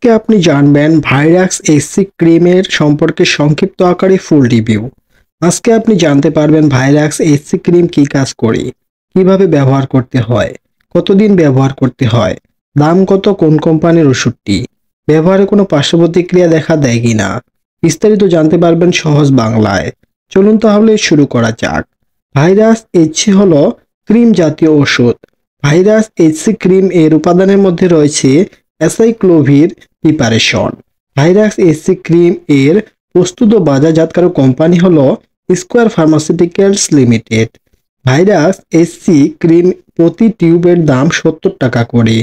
আজকে আপনি জানবেন ভাইরাক্স এসসি ক্রিমের সম্পর্কে সংক্ষিপ্ত আকারে ফুল রিভিউ। আজকে আপনি জানতে পারবেন ভাইরাক্স এসসি ক্রিম কি কাজ করে, কিভাবে ব্যবহার করতে হয়, কতদিন ব্যবহার করতে হয়, দাম কত, কোন কোম্পানির ওষুধটি, ব্যবহারে কোনো পার্শ্ব প্রতিক্রিয়া দেখা দেয় কিনা, বিস্তারিত জানতে পারবেন সহজ বাংলায়। চলুন তাহলে শুরু করা যাক। ভাইরাস এইচসি হলো ক্রিম জাতীয় ওষুধ। ভাইরাস এইচসি ক্রিম এর উপাদানের মধ্যে রয়েছে acyclovir preparation. Virus SC cream এর প্রস্তুত ও বাজারজাতকারক কোম্পানি হলো square pharmaceuticals limited. Virus SC cream প্রতি টিউবের দাম 70 টাকা করে।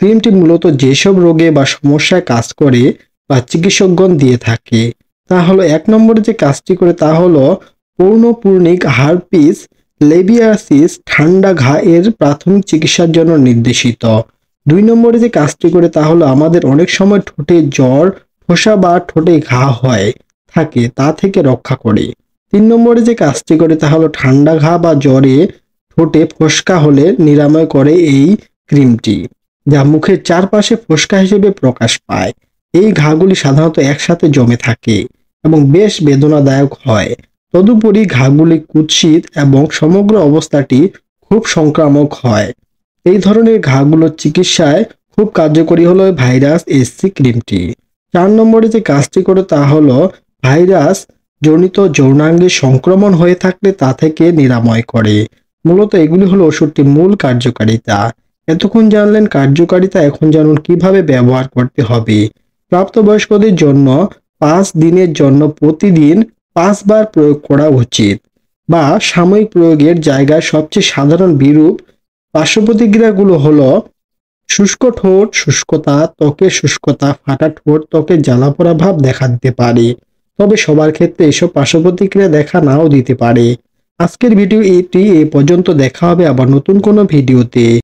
ক্রিমটি মূলত যেসব রোগে বা সমস্যায় কাজ করে বা চিকিৎসকগণ দিয়ে থাকে তা হলো, 1 নম্বরে যে কাজটি করে তা হলো পৌনঃপুনিক হার্পিস লেবিয়াসিস ঠান্ডা ঘা এর প্রাথমিক চিকিৎসার জন্য নির্দেশিত। 2 নম্বরে যে কাজটি করে তা হলো আমাদের অনেক সময় ঠোঁটে জ্বর, ফোসা বা ঠোঁটে ঘা হয় থাকে তা থেকে রক্ষা করে। 3 নম্বরে যে কাজটি করে তা হলো ঠান্ডা ঘা বা জ্বরে ঠোঁটে ফোসকা হলে নিরাময় করে এই ক্রিমটি, যা মুখের চারপাশে ফোসকা হিসেবে প্রকাশ পায়। এই ঘাগুলি সাধারণত একসাথে জমে থাকে এবং বেশ বেদনাদায়ক হয়। তদুপরি ঘাগুলি কুৎসিত এবং সমগ্র অবস্থাটি খুব সংক্রামক হয়। এই ধরনের ঘাগুলোর চিকিৎসায় খুব কার্যকরী হলো ভাইরাস এসসি ক্রিমটি। 4 নম্বরে যে কাজটি করে তা হলো ভাইরাস জনিত যৌনাঙ্গে সংক্রমণ হয়ে থাকলে তা থেকে নিরাময় করে। মূলত এগুলি হলো ওষুধটির মূল কার্যকারিতা। এতক্ষণ জানলেন কার্যকারিতা, এখন জানুন কিভাবে ব্যবহার করতে হবে। প্রাপ্তবয়স্কদের জন্য 5 দিনের জন্য প্রতিদিন 5 বার প্রয়োগ করা উচিত, বা সাময়িক প্রয়োগের জায়গায় সবচেয়ে সাধারণ বিরূপ পার্শ্ব প্রতিক্রিয়াগুলো হলো শুষ্ক ঠোঁট, শুষ্কতা, ত্বকের শুষ্কতা, ফাটা ঠোঁট, ত্বকের জ্বালাপোড়া ভাব দেখা দিতে পারে। তবে সবার ক্ষেত্রে এসব পার্শ্ব প্রতিক্রিয়া দেখা নাও দিতে পারে। আজকের ভিডিও এটি এ পর্যন্ত। দেখা হবে আবার নতুন কোনো ভিডিওতে।